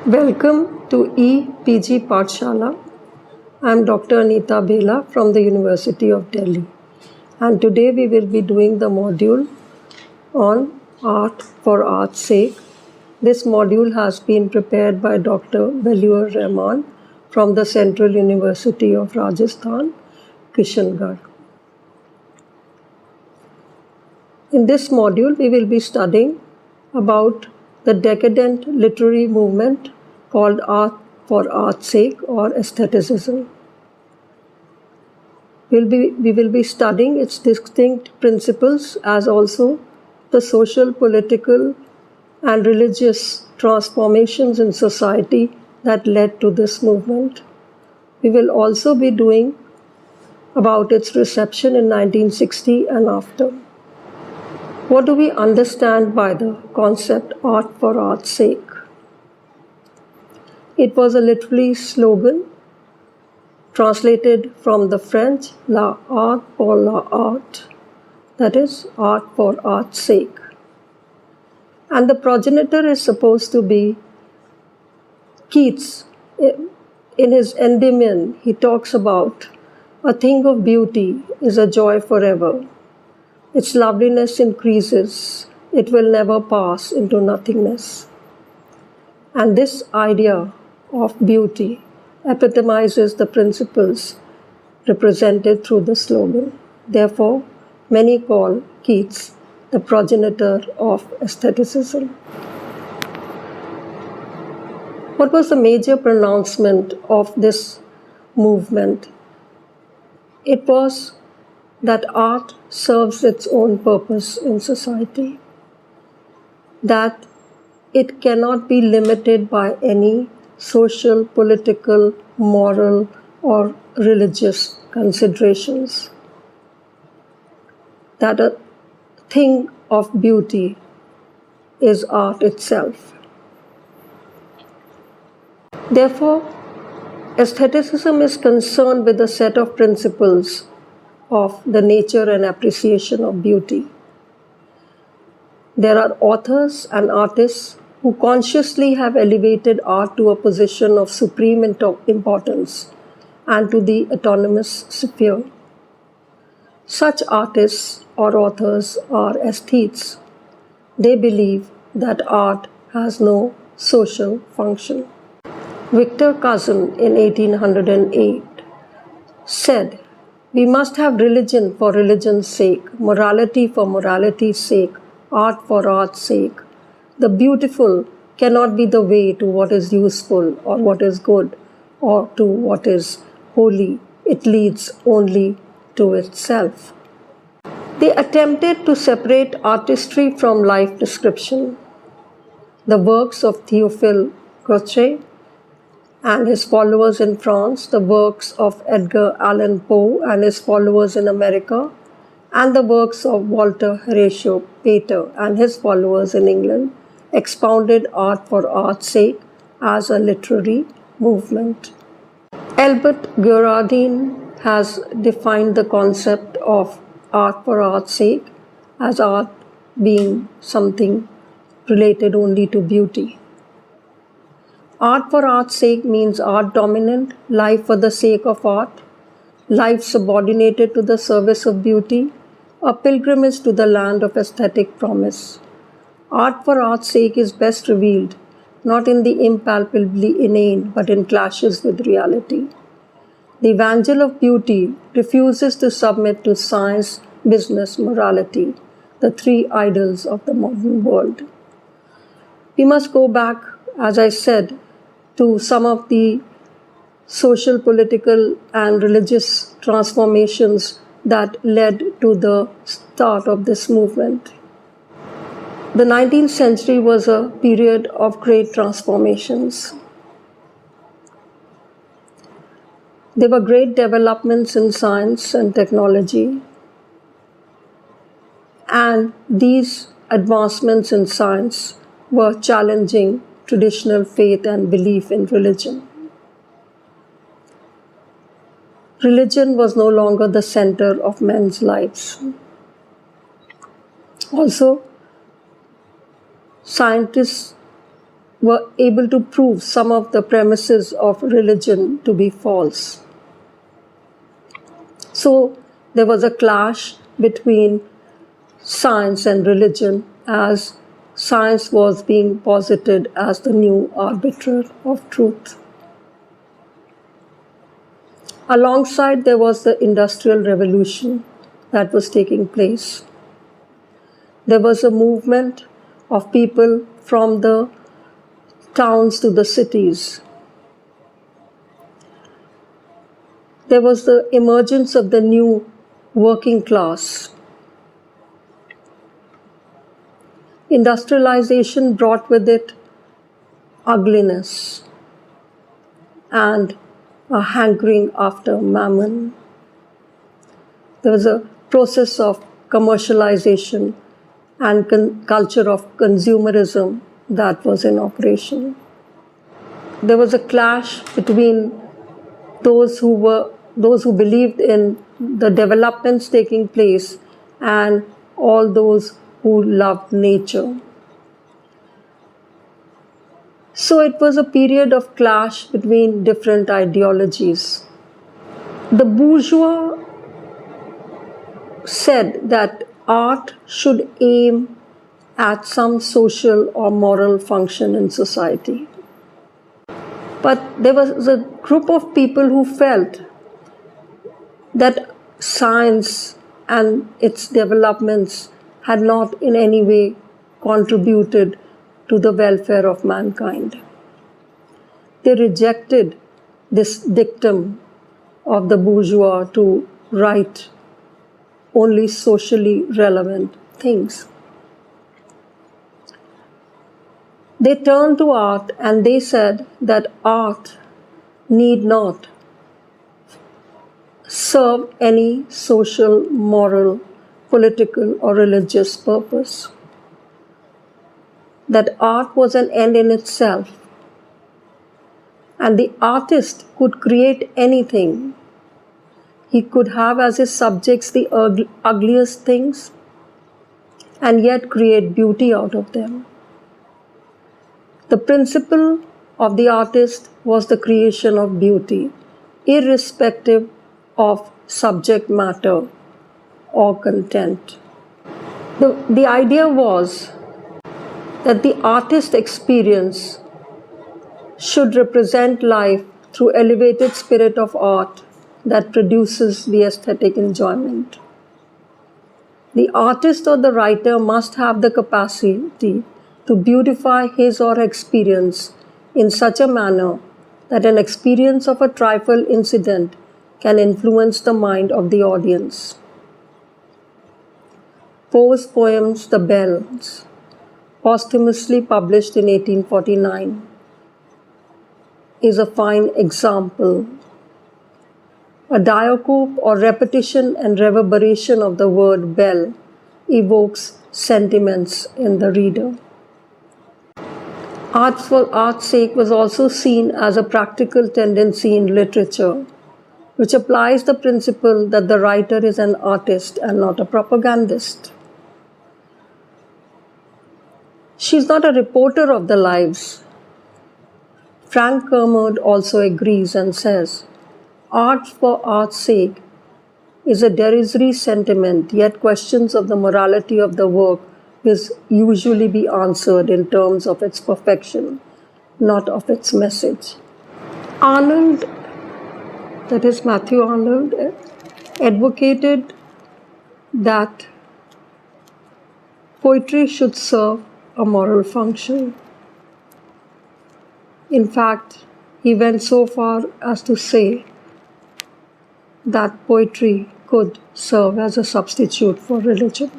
Welcome to EPG Pathshala. I am Dr. Anita Bhela from the University of Delhi, and today we will be doing the module on art for art's sake. This module has been prepared by Dr. Vellur Rahman from the Central University of Rajasthan, Kishangarh. In this module, we will be studying about the decadent literary movement called art for art's sake or aestheticism. We will be studying its distinct principles as also the social, political, and religious transformations in society that led to this movement. We will also be doing about its reception in 1960 and after. What do we understand by the concept art for art's sake? It was a literary slogan translated from the French l'art pour l'art, that is, art for art's sake. And the progenitor is supposed to be Keats. In his Endymion, he talks about a thing of beauty is a joy forever. Its loveliness increases, it will never pass into nothingness. And this idea of beauty epitomizes the principles represented through the slogan. Therefore, many call Keats the progenitor of aestheticism. What was the major pronouncement of this movement? It was that art serves its own purpose in society, that it cannot be limited by any social, political, moral, or religious considerations, that a thing of beauty is art itself. Therefore, aestheticism is concerned with a set of principles of the nature and appreciation of beauty. There are authors and artists who consciously have elevated art to a position of supreme importance and to the autonomous sphere. Such artists or authors are aesthetes. They believe that art has no social function. Victor Cousin in 1808 said, "We must have religion for religion's sake, morality for morality's sake, art for art's sake. The beautiful cannot be the way to what is useful or what is good or to what is holy. It leads only to itself." They attempted to separate artistry from life description. The works of Théophile Gautier and his followers in France, the works of Edgar Allan Poe and his followers in America, and the works of Walter Horatio Pater and his followers in England expounded art for art's sake as a literary movement. Albert Girardin has defined the concept of art for art's sake as art being something related only to beauty. Art for art's sake means art dominant, life for the sake of art, life subordinated to the service of beauty, a pilgrimage to the land of aesthetic promise. Art for art's sake is best revealed not in the impalpably inane but in clashes with reality. The evangel of beauty refuses to submit to science, business, morality, the three idols of the modern world. We must go back, as I said, to some of the social, political, and religious transformations that led to the start of this movement. The 19th century was a period of great transformations. There were great developments in science and technology, and these advancements in science were challenging traditional faith and belief in religion. Religion was no longer the center of men's lives. Also, scientists were able to prove some of the premises of religion to be false. So there was a clash between science and religion, as science was being posited as the new arbiter of truth. Alongside, there was the Industrial Revolution that was taking place. There was a movement of people from the towns to the cities. There was the emergence of the new working class. Industrialization brought with it ugliness and a hankering after mammon. There was a process of commercialization and culture of consumerism that was in operation. There was a clash between those who believed in the developments taking place and all those who loved nature. So it was a period of clash between different ideologies. The bourgeois said that art should aim at some social or moral function in society. But there was a group of people who felt that science and its developments had not in any way contributed to the welfare of mankind. They rejected this dictum of the bourgeois to write only socially relevant things. They turned to art and they said that art need not serve any social, moral, political, or religious purpose. That art was an end in itself, and the artist could create anything. He could have as his subjects the ugliest things and yet create beauty out of them. The principle of the artist was the creation of beauty, irrespective of subject matter or content. The idea was that the artist experience should represent life through elevated spirit of art that produces the aesthetic enjoyment. The artist or the writer must have the capacity to beautify his or her experience in such a manner that an experience of a trifle incident can influence the mind of the audience. Poe's poems The Bells, posthumously published in 1849, is a fine example. A diacope or repetition and reverberation of the word bell evokes sentiments in the reader. Art for art's sake was also seen as a practical tendency in literature, which applies the principle that the writer is an artist and not a propagandist. She's not a reporter of the lives. Frank Kermode also agrees and says, art for art's sake is a derisory sentiment, yet questions of the morality of the work will usually be answered in terms of its perfection, not of its message. Arnold, that is Matthew Arnold, advocated that poetry should serve a moral function. In fact, he went so far as to say that poetry could serve as a substitute for religion.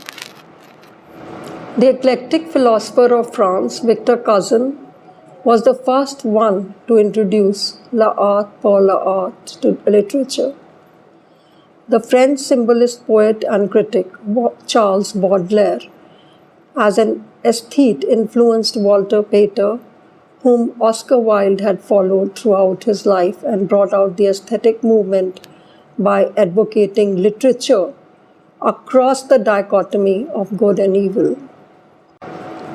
The eclectic philosopher of France, Victor Cousin, was the first one to introduce l'art pour l'art to literature. The French symbolist, poet and critic Charles Baudelaire, as an aesthete, influenced Walter Pater, whom Oscar Wilde had followed throughout his life and brought out the aesthetic movement by advocating literature across the dichotomy of good and evil.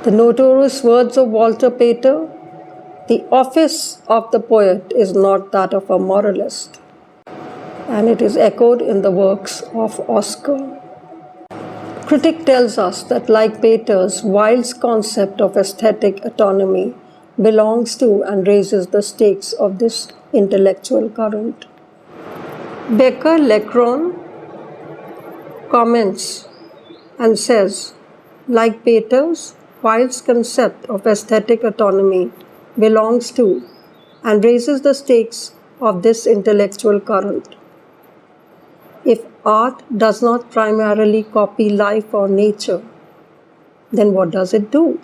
The notorious words of Walter Pater, The office of the poet is not that of a moralist, and it is echoed in the works of Oscar. Critic tells us that, like Pater's, Wilde's concept of aesthetic autonomy belongs to and raises the stakes of this intellectual current. Becker-Leckrone comments and says, like Pater's, Wilde's concept of aesthetic autonomy belongs to and raises the stakes of this intellectual current. If art does not primarily copy life or nature, then what does it do?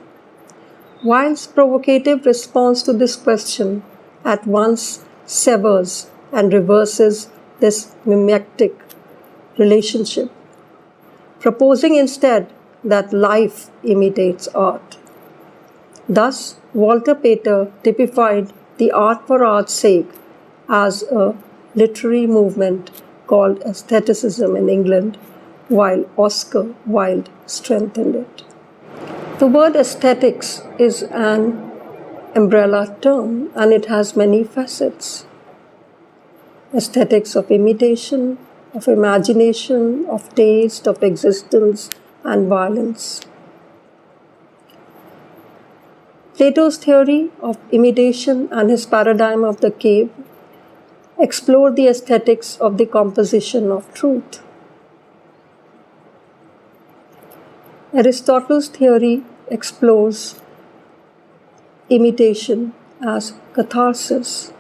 Wilde's provocative response to this question at once severs and reverses this mimetic relationship, proposing instead that life imitates art. Thus, Walter Pater typified the art for art's sake as a literary movement called aestheticism in England, while Oscar Wilde strengthened it. The word aesthetics is an umbrella term, and it has many facets. Aesthetics of imitation, of imagination, of taste, of existence, and violence. Plato's theory of imitation and his paradigm of the cave explore the aesthetics of the composition of truth. Aristotle's theory explores imitation as catharsis.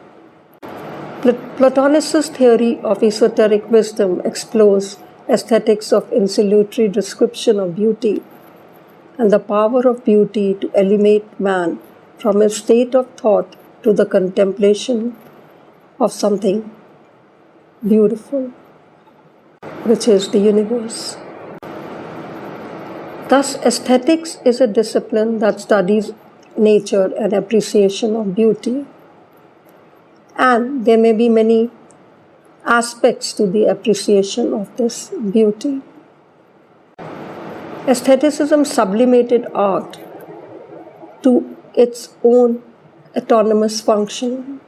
Platonicus' theory of esoteric wisdom explores aesthetics of insulatory description of beauty and the power of beauty to elevate man from a state of thought to the contemplation of something beautiful, which is the universe. Thus, aesthetics is a discipline that studies nature and appreciation of beauty. And there may be many aspects to the appreciation of this beauty. Aestheticism sublimated art to its own autonomous function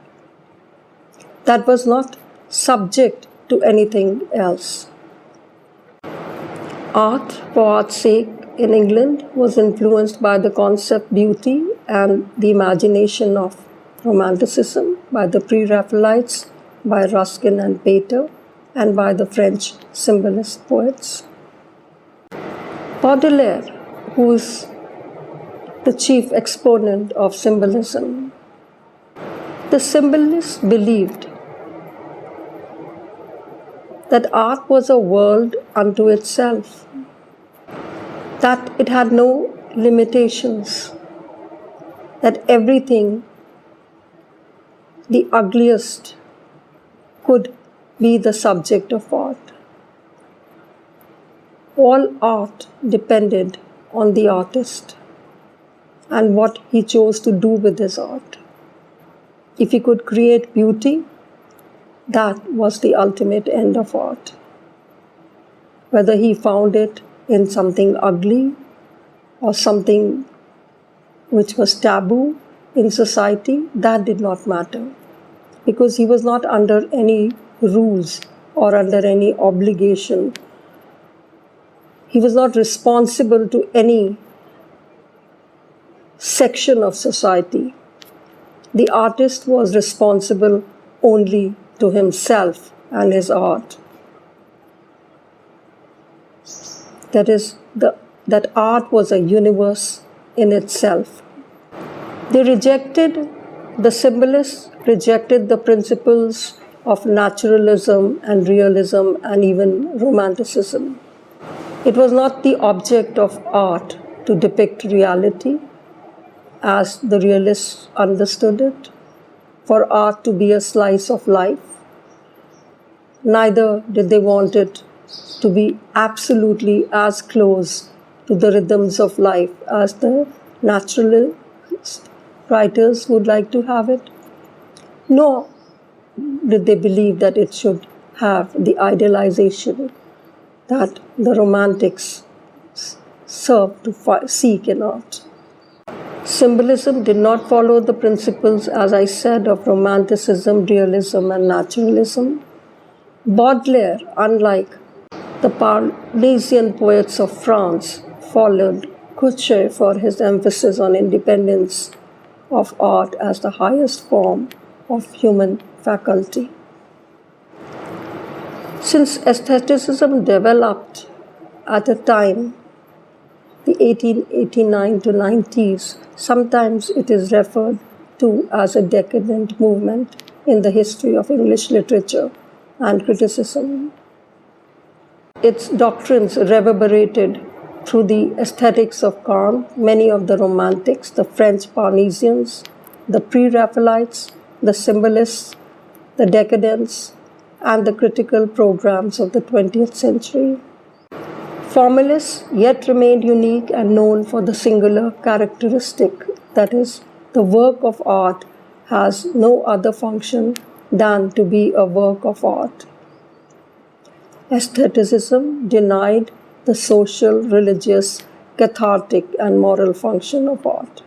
that was not subject to anything else. Art, for art's sake, in England was influenced by the concept beauty and the imagination of Romanticism by the Pre-Raphaelites, by Ruskin and Pater, and by the French symbolist poets. Baudelaire, who is the chief exponent of symbolism, the symbolists believed that art was a world unto itself, that it had no limitations, that everything, the ugliest, could be the subject of art. All art depended on the artist and what he chose to do with his art. If he could create beauty, that was the ultimate end of art. Whether he found it in something ugly or something which was taboo in society, that did not matter, because he was not under any rules or under any obligation. He was not responsible to any section of society. The artist was responsible only to himself and his art. That is, that art was a universe in itself. The symbolists rejected the principles of naturalism and realism and even romanticism. It was not the object of art to depict reality as the realists understood it, for art to be a slice of life. Neither did they want it to be absolutely as close to the rhythms of life as the naturalist writers would like to have it, nor did they believe that it should have the idealization that the romantics served to seek in art. Symbolism did not follow the principles, as I said, of Romanticism, Realism, and Naturalism. Baudelaire, unlike the Parnassian poets of France, followed Couchet for his emphasis on independence of art as the highest form of human faculty. Since aestheticism developed at a time, the 1889 to 90s, sometimes it is referred to as a decadent movement in the history of English literature and criticism. Its doctrines reverberated through the aesthetics of Kant, many of the Romantics, the French Parnassians, the Pre-Raphaelites, the Symbolists, the Decadents, and the critical programs of the 20th century. Formalists yet remained unique and known for the singular characteristic, that is, the work of art has no other function than to be a work of art. Aestheticism denied the social, religious, cathartic, and moral function of art.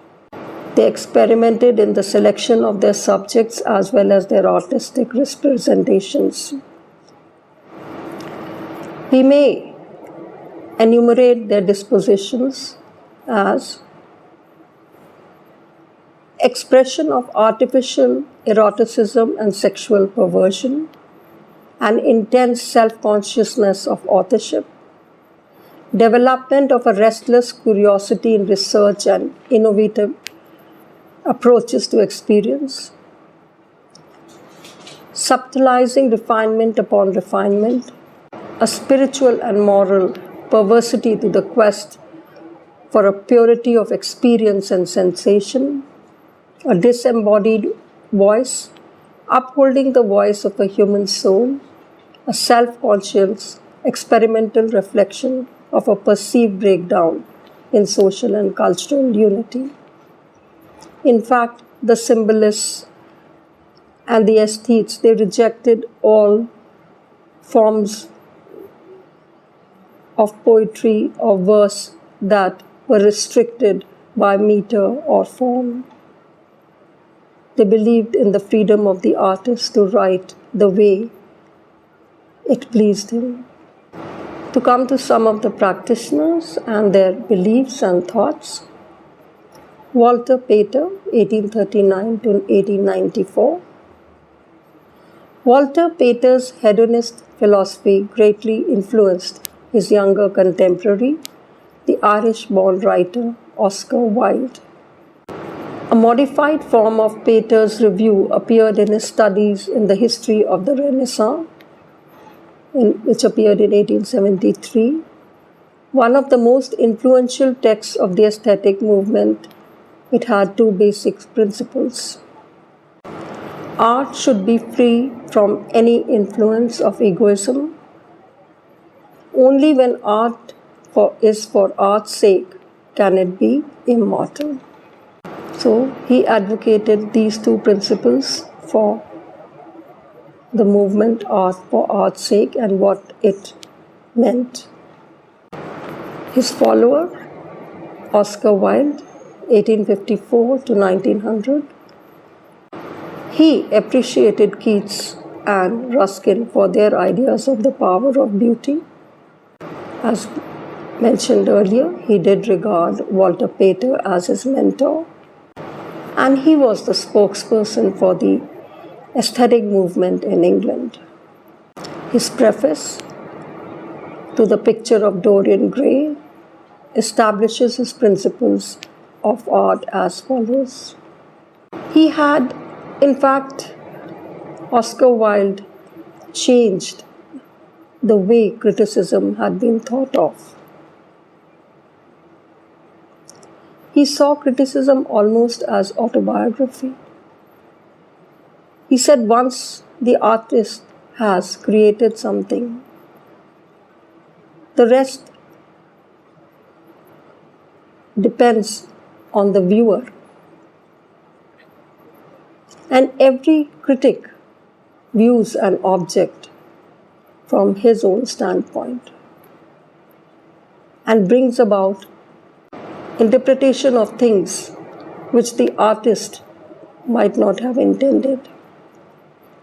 They experimented in the selection of their subjects as well as their artistic representations. We may enumerate their dispositions as expression of artificial eroticism and sexual perversion, an intense self-consciousness of authorship, development of a restless curiosity in research and innovative approaches to experience, subtilizing refinement upon refinement, a spiritual and moral perversity to the quest for a purity of experience and sensation, a disembodied voice, upholding the voice of a human soul, a self-conscious, experimental reflection of a perceived breakdown in social and cultural unity. In fact, the symbolists and the aesthetes, they rejected all forms of poetry or verse that were restricted by meter or form. They believed in the freedom of the artist to write the way it pleased him. To come to some of the practitioners and their beliefs and thoughts, Walter Pater, 1839 to 1894. Walter Pater's hedonist philosophy greatly influenced his younger contemporary, the Irish-born writer Oscar Wilde. A modified form of Pater's review appeared in his studies in the history of the Renaissance, which appeared in 1873. One of the most influential texts of the aesthetic movement, it had two basic principles. Art should be free from any influence of egoism. Only when art is for art's sake can it be immortal. So he advocated these two principles for the movement Art for Art's Sake and what it meant. His follower, Oscar Wilde, 1854 to 1900, he appreciated Keats and Ruskin for their ideas of the power of beauty. As mentioned earlier, he did regard Walter Pater as his mentor, and he was the spokesperson for the aesthetic movement in England. His preface to the picture of Dorian Gray establishes his principles of art as follows. He had, in fact, Oscar Wilde changed the way criticism had been thought of. He saw criticism almost as autobiography. He said once the artist has created something, the rest depends on the viewer. And every critic views an object from his own standpoint and brings about interpretation of things which the artist might not have intended.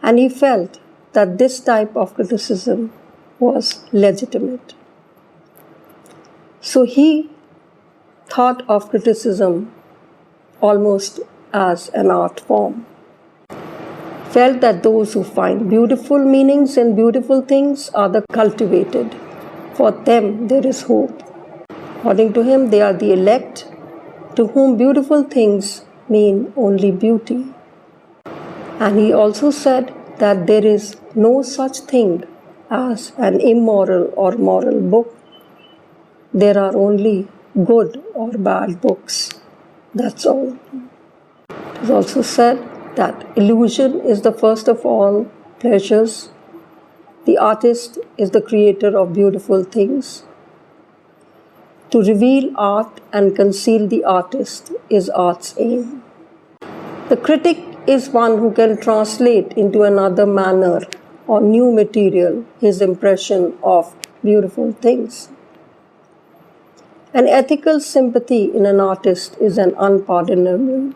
And he felt that this type of criticism was legitimate. So he thought of criticism almost as an art form. Felt that those who find beautiful meanings in beautiful things are the cultivated. For them there is hope. According to him, they are the elect, to whom beautiful things mean only beauty. And he also said that there is no such thing as an immoral or moral book. There are only good or bad books. That's all. It is also said that illusion is the first of all pleasures. The artist is the creator of beautiful things. To reveal art and conceal the artist is art's aim. The critic is one who can translate into another manner or new material his impression of beautiful things. An ethical sympathy in an artist is an unpardonable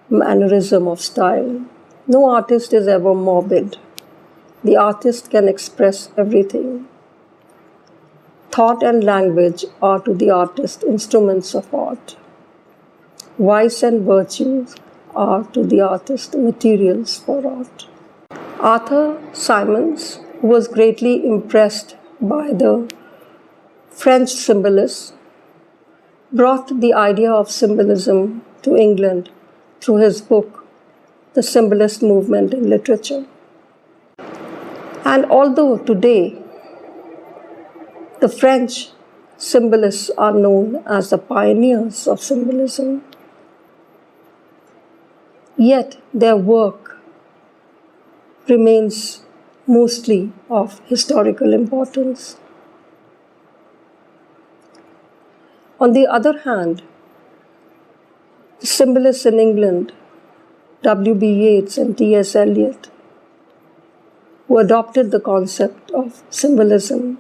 mannerism of style. No artist is ever morbid. The artist can express everything. Thought and language are to the artist instruments of art. Vice and virtues are to the artist materials for art. Arthur Symons, who was greatly impressed by the French symbolists, brought the idea of symbolism to England through his book, The Symbolist Movement in Literature. And although today the French symbolists are known as the pioneers of symbolism, yet their work remains mostly of historical importance. On the other hand, the symbolists in England, W.B. Yeats and T.S. Eliot, who adopted the concept of symbolism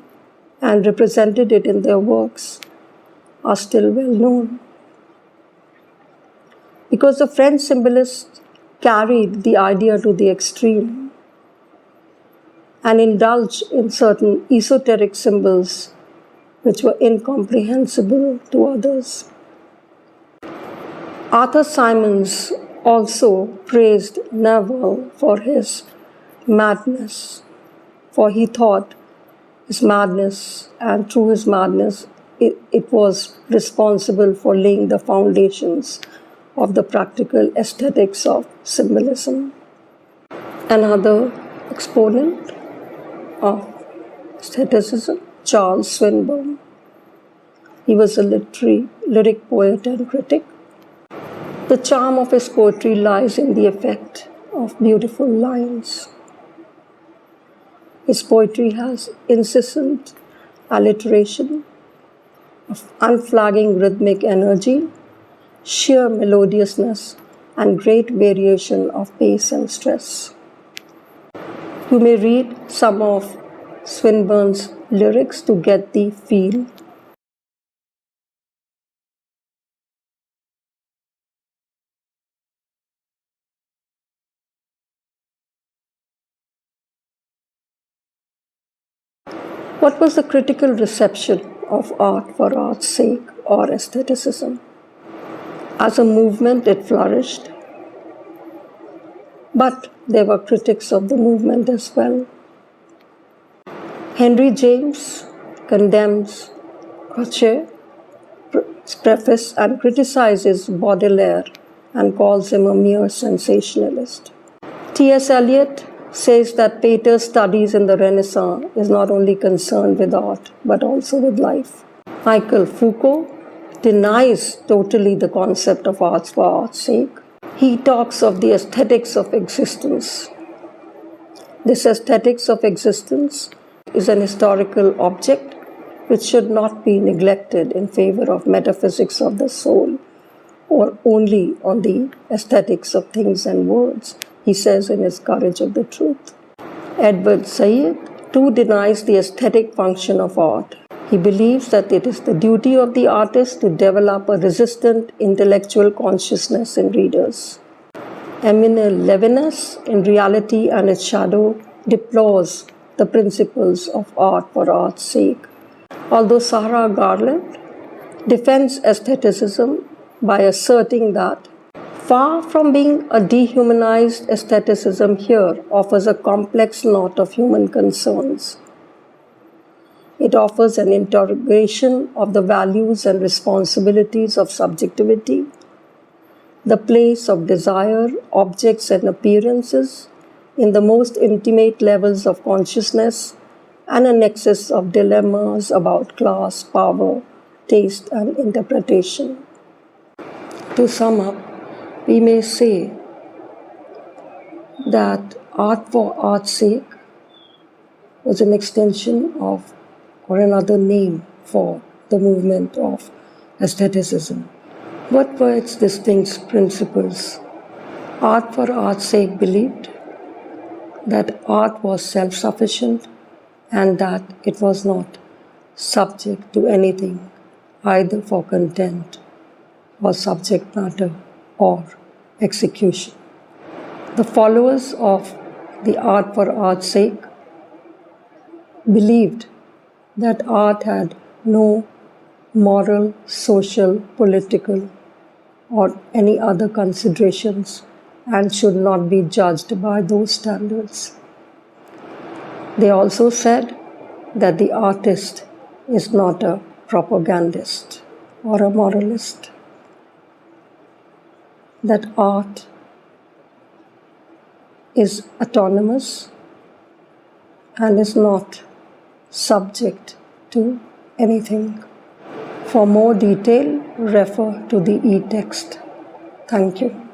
and represented it in their works, are still well known. Because the French symbolists carried the idea to the extreme and indulged in certain esoteric symbols which were incomprehensible to others. Arthur Symons also praised Nerval for his madness, for he thought his madness, and through his madness, it was responsible for laying the foundations of the practical aesthetics of symbolism. Another exponent of aestheticism, Charles Swinburne. He was a lyric poet and critic. The charm of his poetry lies in the effect of beautiful lines. His poetry has incessant alliteration, of unflagging rhythmic energy, sheer melodiousness, and great variation of pace and stress. You may read some of Swinburne's lyrics to get the feel. What was the critical reception of art for art's sake or aestheticism? As a movement, it flourished, but there were critics of the movement as well. Henry James condemns Gaucher's preface and criticizes Baudelaire and calls him a mere sensationalist. T.S. Eliot says that Pater's studies in the Renaissance is not only concerned with art but also with life. Michel Foucault denies totally the concept of arts for art's sake. He talks of the aesthetics of existence. This aesthetics of existence is an historical object which should not be neglected in favor of metaphysics of the soul or only on the aesthetics of things and words, he says in his Courage of the Truth. Edward Said too denies the aesthetic function of art. He believes that it is the duty of the artist to develop a resistant intellectual consciousness in readers. Emile Levinas, in Reality and Its Shadow, deplores the principles of art for art's sake, although Sarah Garland defends aestheticism by asserting that, far from being a dehumanized aestheticism, here offers a complex knot of human concerns. It offers an interrogation of the values and responsibilities of subjectivity, the place of desire, objects, and appearances in the most intimate levels of consciousness, and a nexus of dilemmas about class, power, taste, and interpretation. To sum up, we may say that art for art's sake was an extension of, or another name for, the movement of aestheticism. What were its distinct principles? Art for art's sake believed that art was self-sufficient and that it was not subject to anything, either for content or subject matter or execution. The followers of the art for art's sake believed that art had no moral, social, political, or any other considerations and should not be judged by those standards. They also said that the artist is not a propagandist or a moralist, that art is autonomous and is not subject to anything. For more detail, refer to the e-text. Thank you.